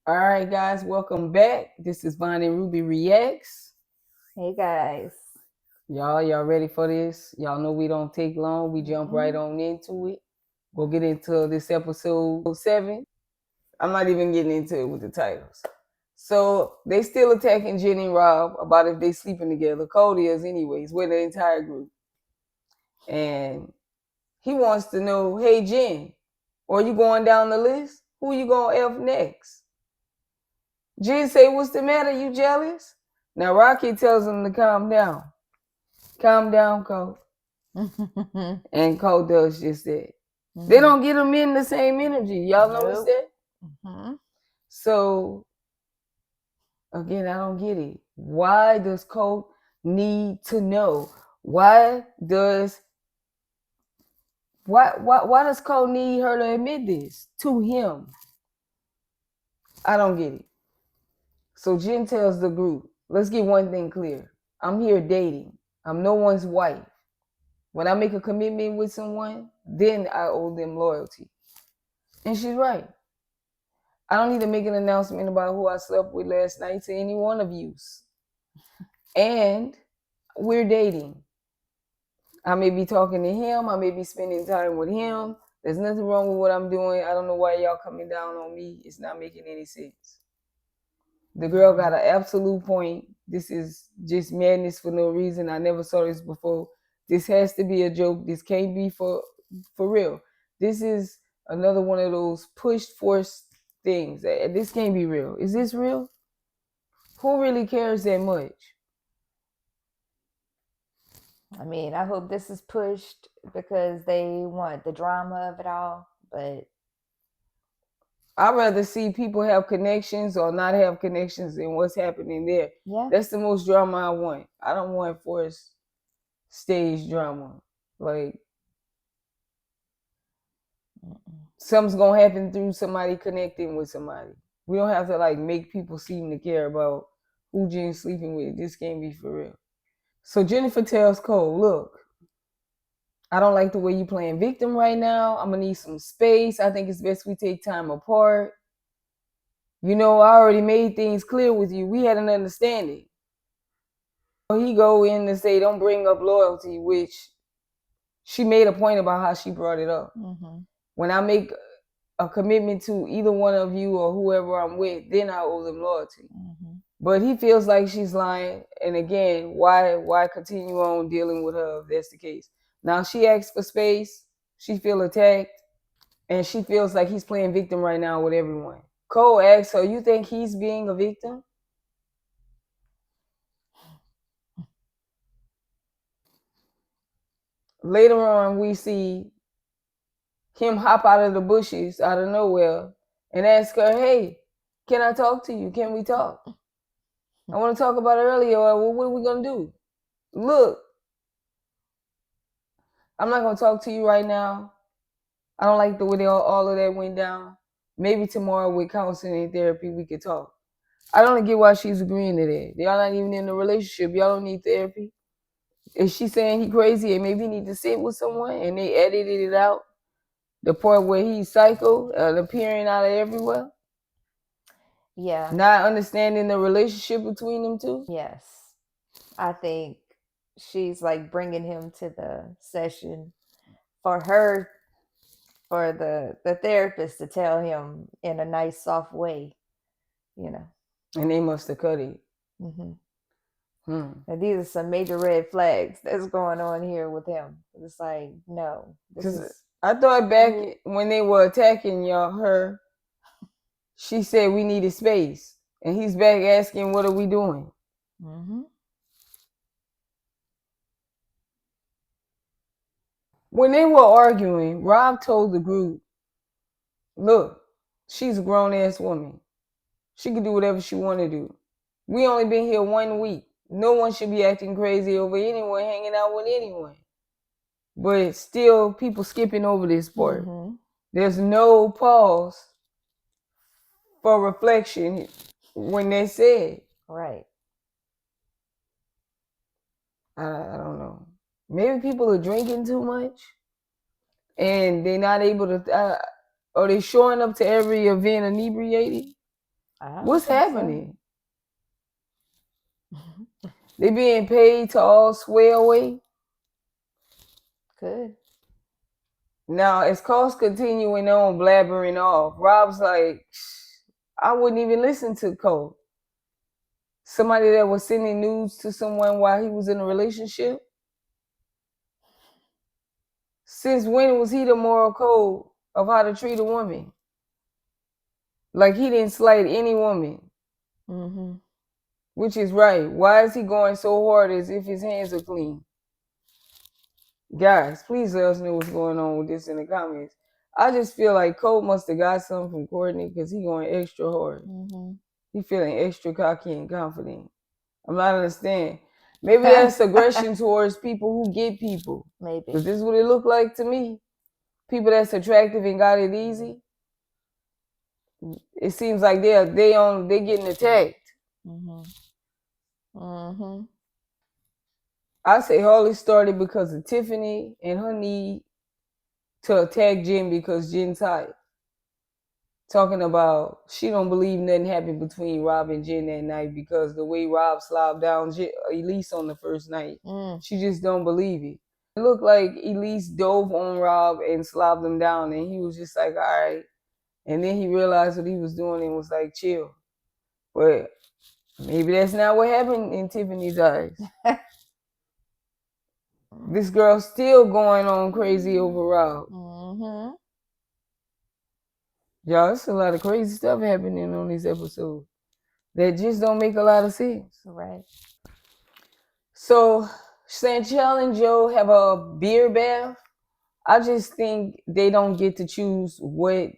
All right, guys, welcome back. This is Von and Ruby Reacts. Hey guys. Y'all ready for this? Y'all know we don't take long. We jump right on into it. We'll get into this episode 7. I'm not even getting into it with the titles. So they still attacking Jenny and Rob about if they sleeping together. Cody is anyways with the entire group. And he wants to know, hey Jen, are you going down the list? Who you gonna F next? Jen say, what's the matter? You jealous? Now Rocky tells him to calm down. Calm down, Colt. And Colt does just that. They don't get him in the same energy. Y'all notice that? So again, I don't get it. Why does Colt need to know? Why does Colt need her to admit this to him? I don't get it. So Jen tells the group, let's get one thing clear. I'm here dating. I'm no one's wife. When I make a commitment with someone, then I owe them loyalty. And she's right. I don't need to make an announcement about who I slept with last night to any one of you. And we're dating. I may be talking to him. I may be spending time with him. There's nothing wrong with what I'm doing. I don't know why y'all coming down on me. It's not making any sense. The girl got an absolute point. This is just madness for no reason. I never saw this before. This has to be a joke. This can't be for real. This is another one of those pushed forced things. This can't be real. Is this real? Who really cares that much? I mean, I hope this is pushed because they want the drama of it all, but I'd rather see people have connections or not have connections than what's happening there. yeah. That's the most drama I want. I don't want forced stage drama. Like, something's gonna happen through somebody connecting with somebody. We don't have to like make people seem to care about who Jen's sleeping with. This can't be for real. So Jennifer tells Cole, look, I don't like the way you playing victim right now. I'm gonna need some space. I think it's best we take time apart. You know, I already made things clear with you. We had an understanding. He go in and say, don't bring up loyalty, which she made a point about how she brought it up. When I make a commitment to either one of you or whoever I'm with, then I owe them loyalty. But he feels like she's lying. And again, why continue on dealing with her if that's the case? Now she asks for space. She feel attacked. And she feels like he's playing victim right now with everyone. Cole asks her, you think he's being a victim? Later on, we see him hop out of the bushes out of nowhere and ask her, hey, can I talk to you? Can we talk? I want to talk about it earlier. What are we going to do? Look, I'm not going to talk to you right now. I don't like the way all of that went down. Maybe tomorrow with counseling and therapy, we could talk. I don't get why she's agreeing to that. Y'all not even in a relationship. Y'all don't need therapy. Is she saying he crazy and maybe he need to sit with someone and they edited it out? The part where he's psycho and appearing out of everywhere? Yeah. Not understanding the relationship between them two? Yes. I think she's like bringing him to the session for her, for the therapist to tell him in a nice, soft way, you know. And they must have cut it. And these are some major red flags that's going on here with him. It's like, no. I thought back when they were attacking her, she said we needed space. And he's back asking, what are we doing? When they were arguing, Rob told the group, look, she's a grown-ass woman. She can do whatever she want to do. We only been here 1 week. No one should be acting crazy over anyone hanging out with anyone. But still, people skipping over this part. There's no pause for reflection when they said. Right. I don't know. Maybe people are drinking too much and they're not able to, are they showing up to every event inebriated? What's think happening? They being paid to all sway away. Could. Now, as Cost continuing on blabbering off, Rob's like, I wouldn't even listen to Colt. Somebody that was sending news to someone while he was in a relationship. Since when was he the moral code of how to treat a woman? Like he didn't slight any woman. Mm-hmm. Which is right. Why is he going so hard as if his hands are clean? Guys, please let us know what's going on with this in the comments. I just feel like Colt must have got something from Cortney because he going extra hard. Mm-hmm. He feeling extra cocky and confident. I'm not understanding. Maybe that's aggression towards people who get people. Maybe. Because this is what it looked like to me. People that's attractive and got it easy. It seems like they getting attacked. Mm-hmm. Mm-hmm. I say Harley started because of Tiffany and her need to attack Jen because Jen's tired. Talking about she don't believe nothing happened between Rob and Jen that night because the way Rob slobbed down Elise on the first night, she just don't believe it. It looked like Elise dove on Rob and slobbed him down, and he was just like, all right. And then he realized what he was doing and was like, chill. But maybe that's not what happened in Tiffany's eyes. This girl's still going on crazy over Rob. Mm-hmm. Y'all, there's a lot of crazy stuff happening on this episode that just don't make a lot of sense. Right. So Chantel and Joe have a beer bath. I just think they don't get to choose what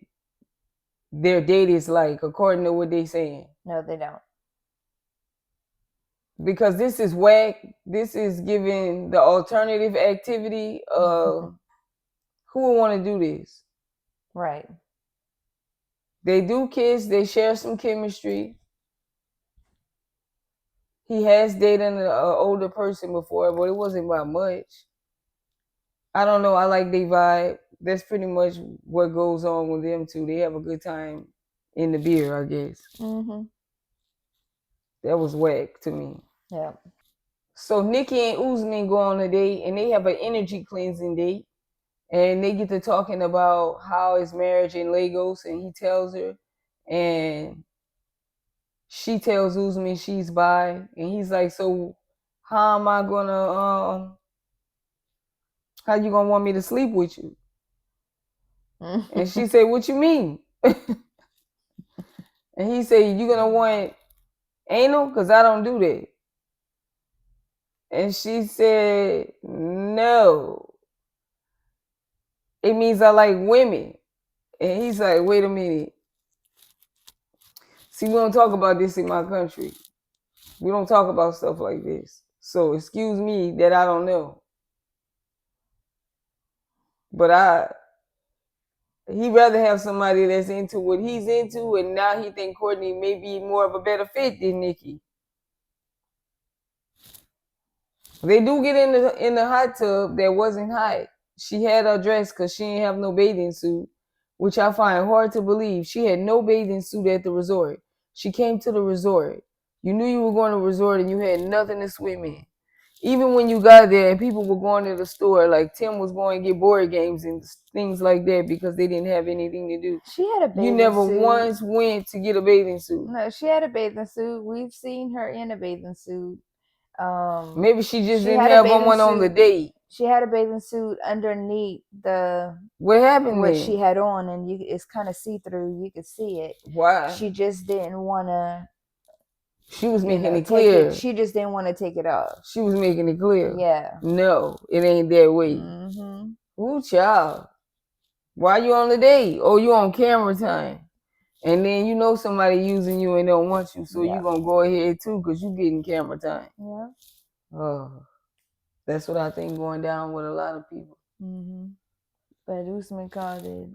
their date is like according to what they saying. No, they don't. Because this is whack. This is giving the alternative activity. Who would want to do this? Right. They do kiss. They share some chemistry. He has dated an older person before, but it wasn't by much. I don't know. I like their vibe. That's pretty much what goes on with them two. They have a good time in the beer, I guess. Mm-hmm. That was whack to me. Yeah. So Nikki and Usman go on a date, and they have an energy cleansing date. And they get to talking about how his marriage in Lagos, and he tells her, and she tells Usman she's bi, and he's like, so how am I gonna how you gonna want me to sleep with you? And she said, what you mean? And he said, you gonna want anal? Because I don't do that. And she said, no. It means I like women. And he's like, wait a minute. See, we don't talk about this in my country. We don't talk about stuff like this. So excuse me that I don't know. But he'd rather have somebody that's into what he's into, and now he think Cortney may be more of a better fit than Nikki. They do get in the hot tub that wasn't hot. She had her dress because she didn't have no bathing suit, which I find hard to believe. She had no bathing suit at the resort. She came to the resort. You knew you were going to the resort and you had nothing to swim in. Even when you got there and people were going to the store, like Tim was going to get board games and things like that because they didn't have anything to do. She had a bathing suit. You never once went to get a bathing suit. No, she had a bathing suit. We've seen her in a bathing suit. Maybe she just didn't have one on the date. She had a bathing suit underneath what happened what then? she had on, and it's kind of see through. You could see it. Why? She just didn't want to. She was making it clear. She just didn't want to take it off. She was making it clear. Yeah. No, it ain't that way. Ooh, child. Why you on the date? Oh, you on camera time. And then you know somebody using you and don't want you, so you gonna go ahead too because you getting camera time. Yeah. Oh, that's what I think going down with a lot of people. But Usman called it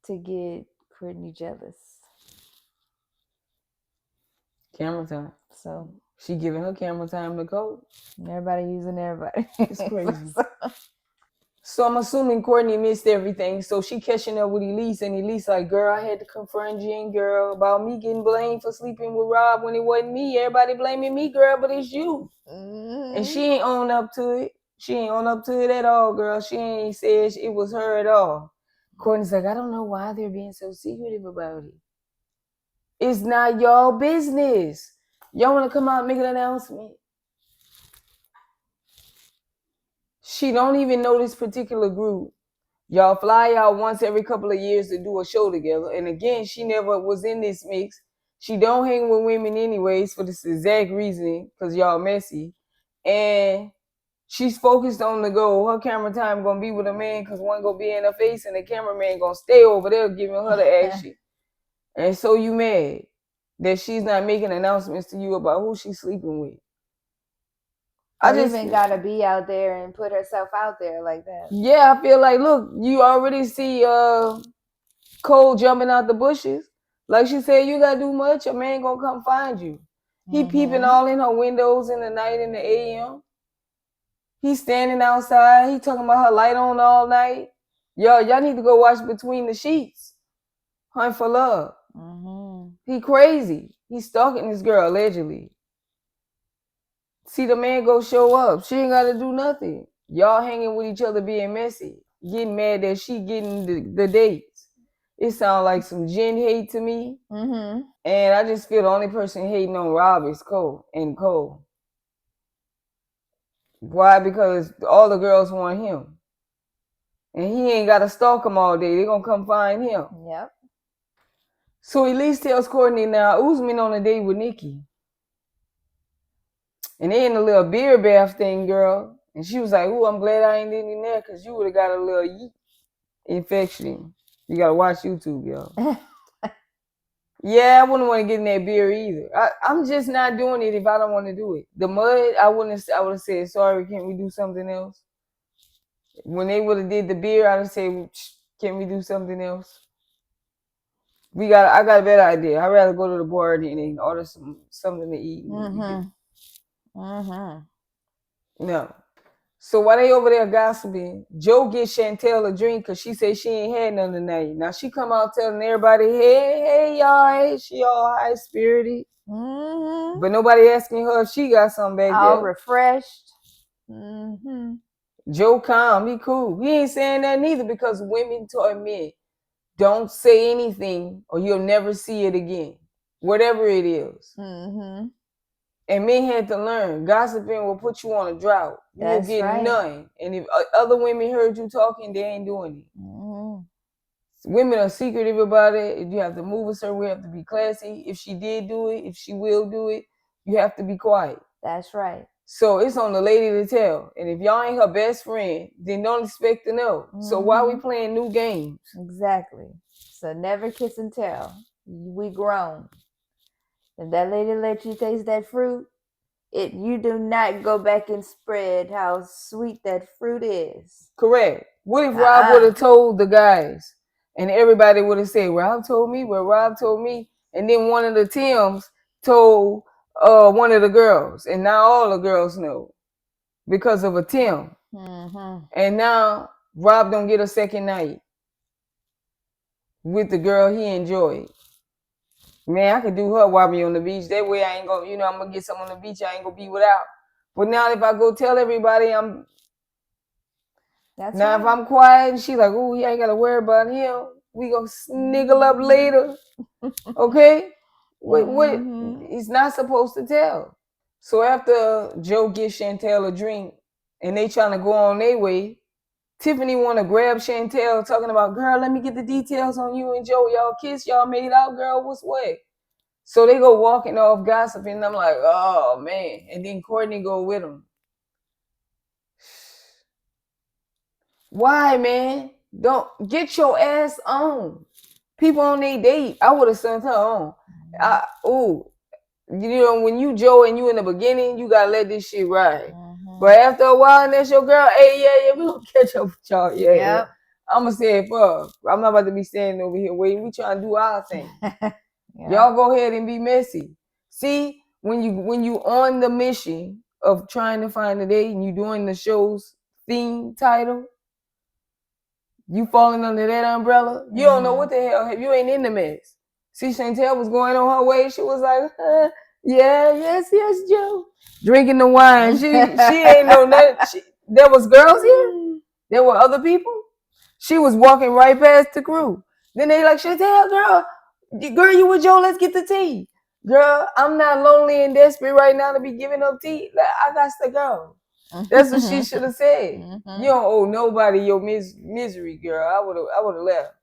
to get Cortney jealous. Camera time. So she giving her camera time to Colt. Everybody using everybody. It's crazy. So I'm assuming Cortney missed everything. So she catching up with Elise, and Elise like, girl, I had to confront Jen, girl, about me getting blamed for sleeping with Rob when it wasn't me. Everybody blaming me, girl, but it's you. And she ain't own up to it. She ain't own up to it at all, girl. She ain't said it was her at all. Courtney's like, I don't know why they're being so secretive about it. It's not y'all business. Y'all want to come out and make an announcement? She don't even know this particular group. Y'all fly out once every couple of years to do a show together. And again, she never was in this mix. She don't hang with women anyways for this exact reason, because y'all messy. And she's focused on the goal. Her camera time gonna be with a man because one gonna be in her face and the cameraman gonna stay over there giving her the action. And so you mad that she's not making announcements to you about who she's sleeping with. I just even gotta be out there and put herself out there like that. Yeah, I feel like, look, you already see Colt jumping out the bushes. Like she said, you gotta do much, a man gonna come find you. He peeping all in her windows in the night in the AM. He's standing outside. He talking about her light on all night. Y'all need to go watch Between the Sheets. Hunt for Love. He crazy. He's stalking this girl allegedly. See the man go show up. She ain't gotta do nothing. Y'all hanging with each other being messy. Getting mad that she getting the dates. It sounds like some Jen hate to me. And I just feel the only person hating on Rob is Cole and Cole. Why? Because all the girls want him. And he ain't got to stalk them all day. They gonna come find him. Yep. So Elise tells Cortney now, Usman on a date with Nikki. And they in a little beer bath thing, girl. And she was like, ooh, I'm glad I ain't in there because you would have got a little yeet infection. You got to watch YouTube, y'all. Yeah, I wouldn't want to get in that beer either. I'm just not doing it if I don't want to do it. The mud, I would have said, sorry, can we do something else? When they would have did the beer, I'd have said, can we do something else? I got a better idea. I'd rather go to the bar and order something to eat. No. So while they over there gossiping, Joe gets Chantel a drink because she said she ain't had none tonight. Now she come out telling everybody, hey, y'all, hey, she all high-spirited. But nobody asking her if she got something back there. All refreshed. Joe calm, he cool. He ain't saying that neither because women taught men, don't say anything or you'll never see it again. Whatever it is. And men had to learn, gossiping will put you on a drought. You'll get none. And if other women heard you talking, they ain't doing it. Women are secretive about it. You have to move a certain way. You have to be classy. If she did do it, if she will do it, you have to be quiet. That's right. So it's on the lady to tell. And if y'all ain't her best friend, then don't expect to know. So why we playing new games? Exactly. So never kiss and tell. We grown. If that lady let you taste that fruit, you do not go back and spread how sweet that fruit is. Correct. What if Rob would have told the guys and everybody would have said, Rob told me, and then one of the Tims told one of the girls, and now all the girls know because of a Tim. And now Rob don't get a second night with the girl he enjoyed. Man, I could do her while we on the beach. That way I ain't gonna, I'm gonna get something on the beach I ain't gonna be without. But now if I go tell everybody if I'm quiet and she like, oh, he ain't gotta worry about him. We gonna sniggle up later. Okay? What he's not supposed to tell. So after Joe gives Chantel a drink and they trying to go on their way, Tiffany want to grab Chantel talking about, girl, let me get the details on you and Joe. Y'all kiss, y'all made out, girl, what's what? So they go walking off gossiping and I'm like, oh, man. And then Cortney go with them. Why, man? Don't get your ass on. People on their date, I would have sent her on. When you Joe and you in the beginning, you got to let this shit ride. But after a while, and that's your girl, hey, yeah, we gonna catch up with y'all. Yeah. I'm gonna say it fuck. I'm not about to be standing over here waiting. We trying to do our thing. Y'all go ahead and be messy. See, when you on the mission of trying to find a date and you doing the show's theme title, You falling under that umbrella? You don't know what the hell. You ain't in the mess. See, Chantel was going on her way. She was like, yeah, yes, Joe. Drinking the wine. She ain't know nothing. There was girls here. There were other people. She was walking right past the crew. Then they like, Chantel, girl, you with Joe? Let's get the tea. Girl, I'm not lonely and desperate right now to be giving up tea. I got to go. That's what she should have said. You don't owe nobody your misery, girl. I would have left.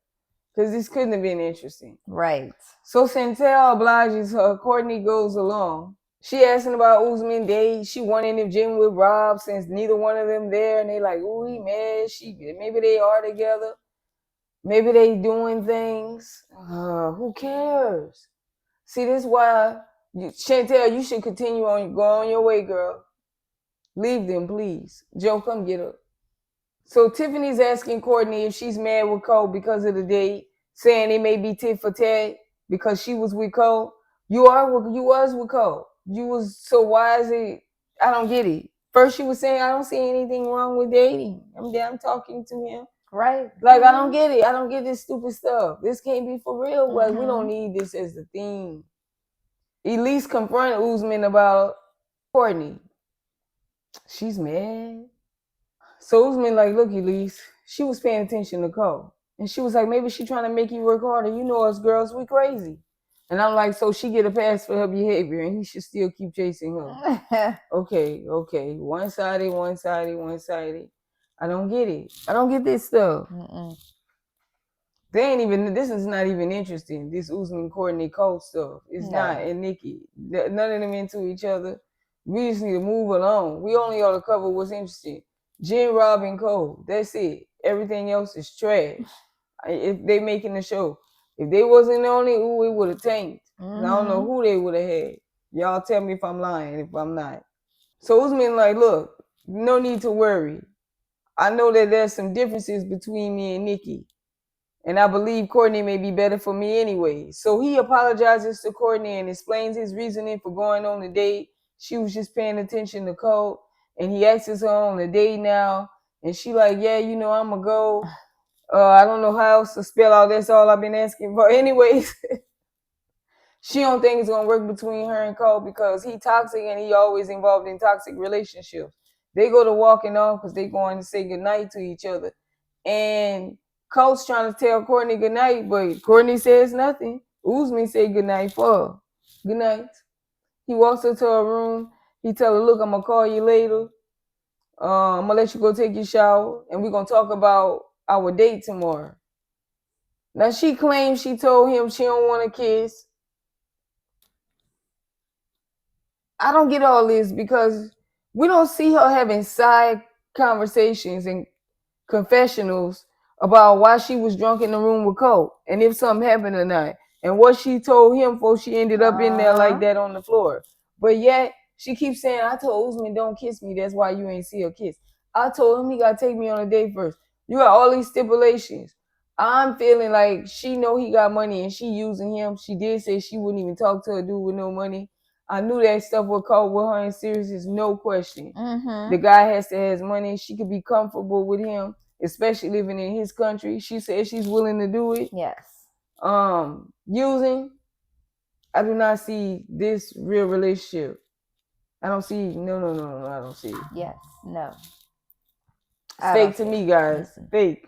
Because this couldn't have been interesting. Right. So Chantel obliges her. Cortney goes along. She asking about Usman date. She wondering if Jim with Rob since neither one of them there. And they like, ooh, he mad. Maybe they are together. Maybe they doing things. Who cares? See, this is why, Chantel, you should go on your way, girl. Leave them, please. Joe, come get her. So Tiffany's asking Cortney if she's mad with Colt because of the date, saying it may be tit for tat because she was with Colt. You was with Colt. So why is it? I don't get it. First she was saying I don't see anything wrong with dating. I'm talking to him. Right. Like I don't get it. I don't get this stupid stuff. This can't be for real. Like we don't need this as the theme. Elise confronted Usman about Cortney. She's mad. So Usman like, look, Elise, she was paying attention to Cole. And she was like, maybe she trying to make you work harder. You know us girls, we crazy. And I'm like, so she get a pass for her behavior and he should still keep chasing her. Okay. One-sided. I don't get it. I don't get this stuff. This is not even interesting. This Usman, Cortney, Colt stuff. It's not. And Nikki. None of them into each other. We just need to move along. We only ought to cover what's interesting. Jen, Rob, and Cole. That's it. Everything else is trash. If they making the show. If they wasn't on it, it would have tanked. I don't know who they would have had. Y'all tell me if I'm lying, if I'm not. So Usman like, look, no need to worry. I know that there's some differences between me and Nikki. And I believe Cortney may be better for me anyway. So he apologizes to Cortney and explains his reasoning for going on the date. She was just paying attention to Colt. And he asks her on the date now. And she like, yeah, I'm going to go. I don't know how else to spell out. That's all I've been asking for. Anyways, she don't think it's going to work between her and Colt because he toxic and he always involved in toxic relationships. They go to walking off because they going to say goodnight to each other. And Colt's trying to tell Cortney goodnight, but Cortney says nothing. Usman said goodnight for her. Good night. He walks her to her room. He tell her, look, I'm going to call you later. I'm going to let you go take your shower, and we're going to talk about our date tomorrow. Now, she claims she told him she don't want to kiss. I don't get all this because we don't see her having side conversations and confessionals about why she was drunk in the room with Colt and if something happened or not and what she told him before she ended up in there like that on the floor. But yet she keeps saying, I told Usman don't kiss me. That's why you ain't see her kiss. I told him he got to take me on a date first. You got all these stipulations. I'm feeling like she know he got money and she using him. She did say she wouldn't even talk to a dude with no money. I knew that stuff would Colt with her in serious, no question. The guy has to have his money. She could be comfortable with him, especially living in his country. She said she's willing to do it. Yes. Using, I do not see this real relationship. I don't see, no, I don't see it. Yes, no. It's fake to me, guys. Fake.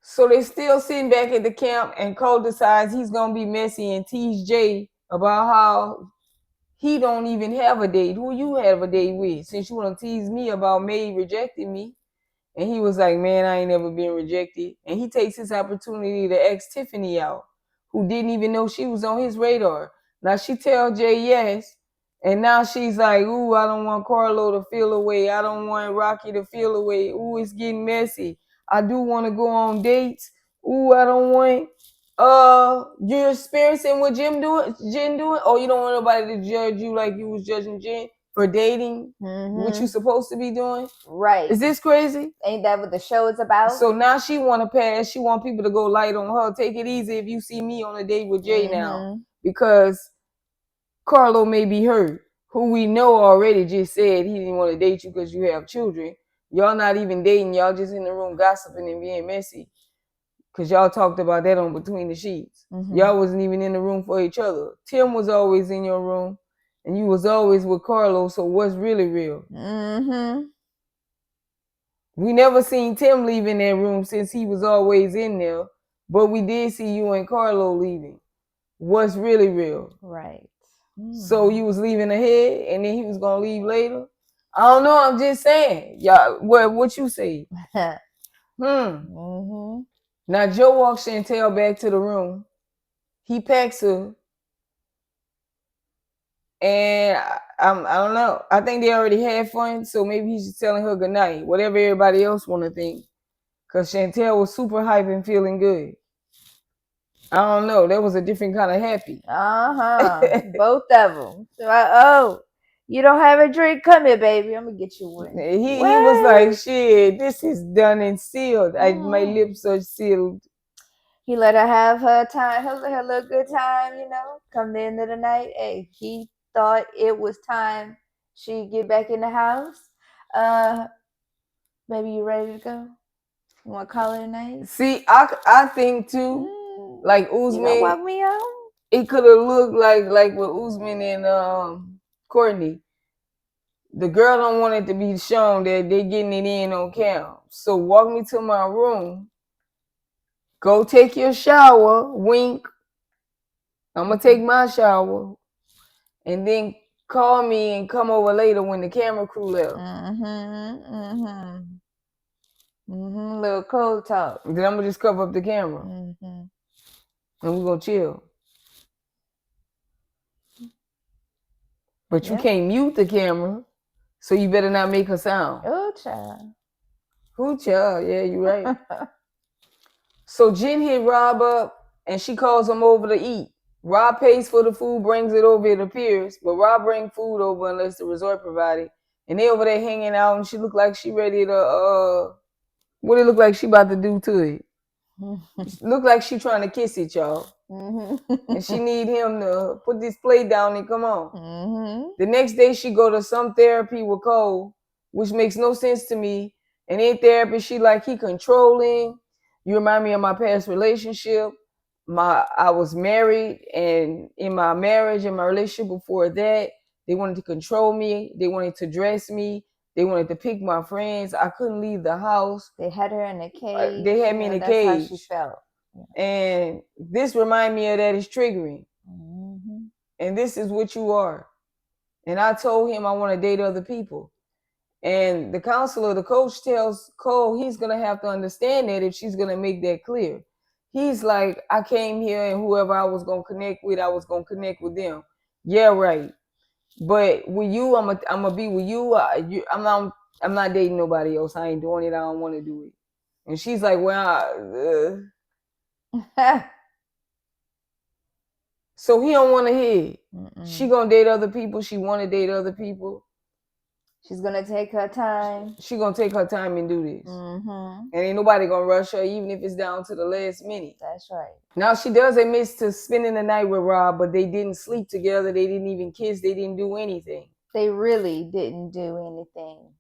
So they still sitting back at the camp and Cole decides he's going to be messy and tease Jay about how he don't even have a date. Who you have a date with? Since you want to tease me about May rejecting me. And he was like, man, I ain't never been rejected. And he takes his opportunity to ask Tiffany out, who didn't even know she was on his radar. Now she tells Jay yes. And now she's like, ooh, I don't want Carlo to feel away. I don't want Rocky to feel away. Ooh, it's getting messy. I do want to go on dates. Ooh, I don't want you're experiencing what Jen doing? Oh, you don't want nobody to judge you like you was judging Jen for dating what you supposed to be doing? Right. Is this crazy? Ain't that what the show is about? So now she want to pass. She want people to go light on her. Take it easy if you see me on a date with Jay now. Because Carlo may be hurt, who we know already just said he didn't want to date you because you have children. Y'all not even dating. Y'all just in the room gossiping and being messy. Because y'all talked about that on Between the Sheets. Y'all wasn't even in the room for each other. Tim was always in your room. And you was always with Carlos. So what's really real? We never seen Tim leave in that room since he was always in there. But we did see you and Carlo leaving. What's really real? Right. So you was leaving ahead and then he was going to leave later? I don't know. I'm just saying. Y'all, what you say? Now Joe walks Chantel back to the room. He packs her. And I don't know. I think they already had fun, so maybe he's just telling her goodnight. Whatever everybody else want to think. Because Chantel was super hype and feeling good. I don't know. That was a different kind of happy. Both of them. So oh, you don't have a drink? Come here, baby. I'm going to get you one. He was like, shit, this is done and sealed. My lips are sealed. He let her have her time, her little good time, you know, come the end of the night. Hey, he thought it was time she get back in the house. Baby, you ready to go? You want to call it a night? See, I think too, like Usman, you gonna walk me home? It could have looked like with Usman and Cortney. The girl don't want it to be shown that they getting it in on camera. So walk me to my room. Go take your shower. Wink. I'm gonna take my shower, and then call me and come over later when the camera crew left. Little cold talk. Then I'm gonna just cover up the camera, and we're gonna chill. But you can't mute the camera, so you better not make her sound. Oh, child. Who child? Yeah, you're right. So Jen hit Rob up, and she calls him over to eat. Rob pays for the food, brings it over, it appears, but Rob bring food over unless the resort provided. And they over there hanging out, and she look like she ready to, what it look like she about to do to it? Look like she trying to kiss it, y'all. And she need him to put this plate down and come on. The next day she go to some therapy with Cole, which makes no sense to me. And in therapy, she like, he controlling. You remind me of my past relationship. I was married, and in my marriage and my relationship before that, they wanted to control me. They wanted to dress me. They wanted to pick my friends. I couldn't leave the house. They had her in a cage. They had me in a cage. That's how she felt. And this remind me of that. It's triggering. And this is what you are. And I told him I want to date other people. And the counselor, the coach tells Cole he's going to have to understand that if she's going to make that clear. He's like, I came here and whoever I was going to connect with, I was going to connect with them. Yeah, right. But with you, I'm gonna be with you. I'm not dating nobody else. I ain't doing it. I don't want to do it. And she's like, well, so he don't want to hear. She gonna date other people. She want to date other people. She's gonna take her time. She gonna take her time and do this. And ain't nobody gonna rush her, even if it's down to the last minute. That's right. Now she does admit to spending the night with Rob, but they didn't sleep together. They didn't even kiss. They didn't do anything. They really didn't do anything.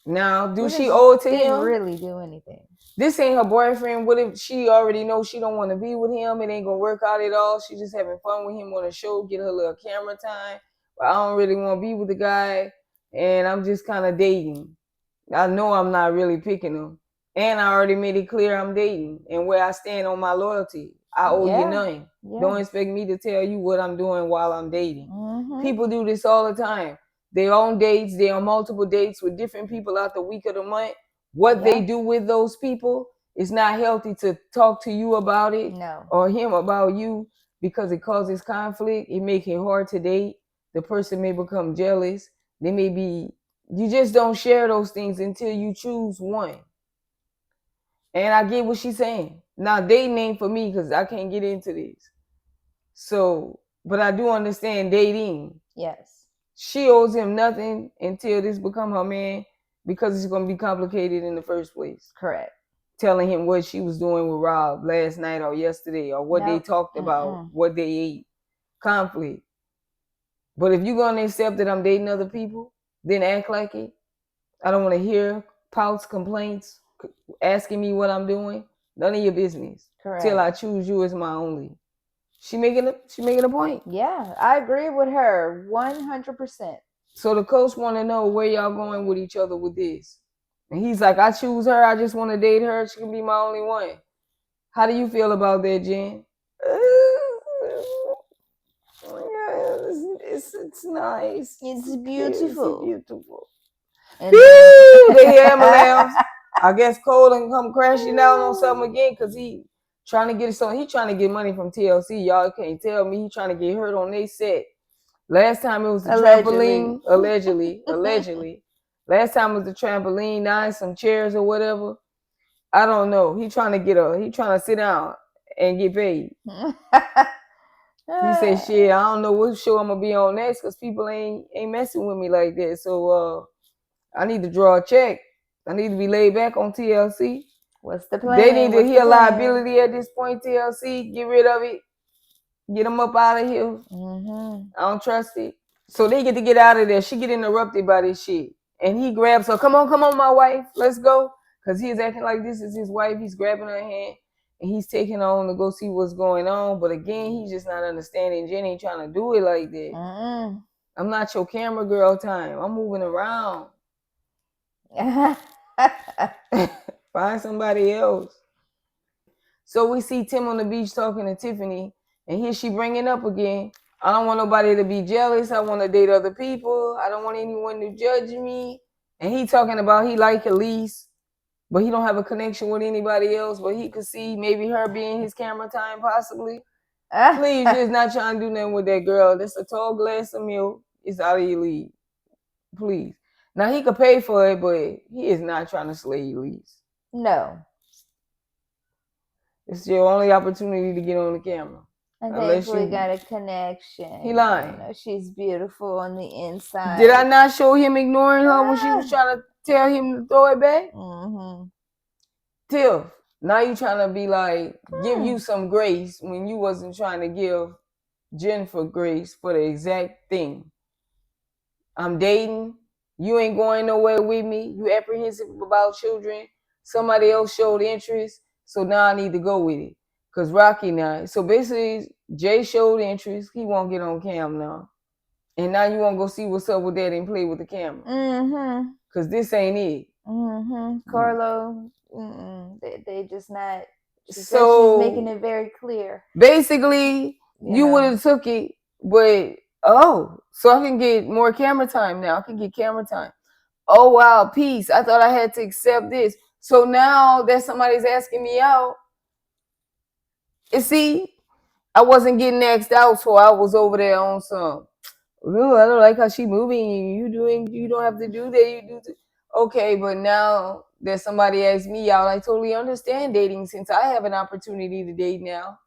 Now, do she owe it to him? Didn't really do anything. This ain't her boyfriend. What if she already knows she don't want to be with him? It ain't gonna work out at all. She just having fun with him on a show, get her little camera time. But I don't really want to be with the guy, and I'm just kind of dating. I know I'm not really picking him, and I already made it clear I'm dating and where I stand on my loyalty. I owe you nothing. Don't expect me to tell you what I'm doing while I'm dating. People do this all the time. They on dates. They on multiple dates with different people out the week of the month. What they do with those people is not healthy to talk to you about it or him about you, because it causes conflict. It makes it hard to date. The person may become jealous. They may be, you just don't share those things until you choose one. And I get what she's saying. Now, dating ain't for me because I can't get into this. So, but I do understand dating. Yes. She owes him nothing until this become her man, because it's going to be complicated in the first place. Correct. Telling him what she was doing with Rob last night or yesterday, or what they talked about, what they ate. Conflict. But if you're going to accept that I'm dating other people, then act like it. I don't want to hear pouts, complaints, asking me what I'm doing. None of your business. Correct. Till I choose you as my only. She making a point. Yeah, I agree with her 100%. So the coach want to know where y'all going with each other with this. And he's like, I choose her. I just want to date her. She can be my only one. How do you feel about that, Jen? It's nice. It's beautiful. It's beautiful. And then, They hear ambulance. I guess Colt and come crashing down on something again because he trying to get something. He trying to get money from TLC. Y'all can't tell me he trying to get hurt on their set. Last time it was the trampoline. Allegedly. Last time it was the trampoline, now it's some chairs or whatever. I don't know. He trying to sit down and get paid. He said, shit, I don't know what show I'm gonna be on next because people ain't messing with me like that. So I need to draw a check. I need to be laid back on TLC. What's the plan? They need to hear liability at this point, TLC. Get rid of it. Get them up out of here. Mm-hmm. I don't trust it. So they get to get out of there. She get interrupted by this shit. And he grabs her. Come on, my wife. Let's go. Because he's acting like this is his wife. He's grabbing her hand. And he's taking her on to go see what's going on. But again, he's just not understanding. Jen ain't trying to do it like that. Mm-hmm. I'm not your camera girl time. I'm moving around. Find somebody else. So we see Tim on the beach talking to Tiffany. And here she bringing up again. I don't want nobody to be jealous. I want to date other people. I don't want anyone to judge me. And he talking about he like Elise, but he don't have a connection with anybody else. But he could see maybe her being his camera time possibly. Please, just not trying to do nothing with that girl. That's a tall glass of milk. It's out of your league. Please. Now he could pay for it, but he is not trying to slay Elise. No. It's your only opportunity to get on the camera. I think we got a connection. He lying. You know, she's beautiful on the inside. Did I not show him ignoring her when she was trying to tell him to throw it back? Mm-hmm. Tiff, now you trying to be like, give you some grace when you wasn't trying to give Jennifer grace for the exact thing. I'm dating. You ain't going nowhere with me. You apprehensive about children. Somebody else showed interest. So now I need to go with it. Because Rocky now. So basically, Jay showed interest. He won't get on cam now. And now you want to go see what's up with that and play with the camera. Mm-hmm. Because this ain't it. Mm-hmm. Carlo, they just not. So she's making it very clear. Basically, you would have took it, but so I can get more camera time now. I can get camera time. Oh, wow, peace. I thought I had to accept this. So now that somebody's asking me out, you see, I wasn't getting asked out, so I was over there on some. Ooh, I don't like how she moving. You don't have to do that. You do. Okay, but now that somebody asked me out, I totally understand dating since I have an opportunity to date now.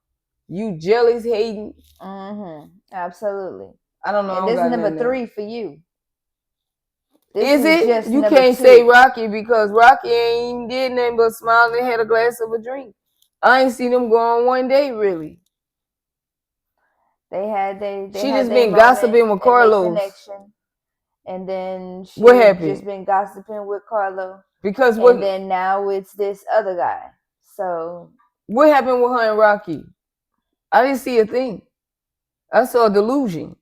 You jealous, hating. Mm-hmm. Absolutely. I don't know. And this is number 3 for you. This is it? Just you can't 2. Say Rocky because Rocky ain't did nothing but smile and had a glass of a drink. I ain't seen them go on one day really. They she just been gossiping with Carlos. And then she what happened? Just been gossiping with Carlo. Because what? And then now it's this other guy. So what happened with her and Rocky? I didn't see a thing. I saw a delusion.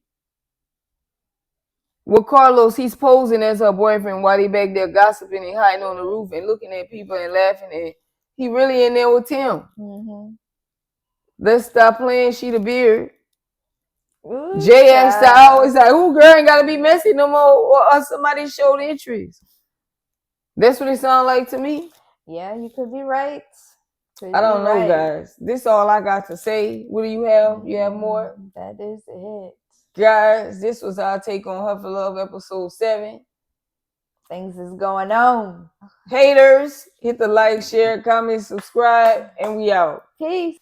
With Carlos, he's posing as her boyfriend while they back there gossiping and hiding on the roof and looking at people and laughing. And he really in there with Tim. Mm-hmm. Let's stop playing. She the beard. Ooh, Jay asked out. It's like, "Ooh, girl, ain't gotta be messy no more." Or somebody showed interest. That's what it sounds like to me. Yeah, you could be right. I don't know, guys. This is all I got to say. What do you have? You have more? That is it. Guys, this was our take on Huff and Love episode 7. Things is going on. Haters, hit the like, share, comment, subscribe, and we out. Peace.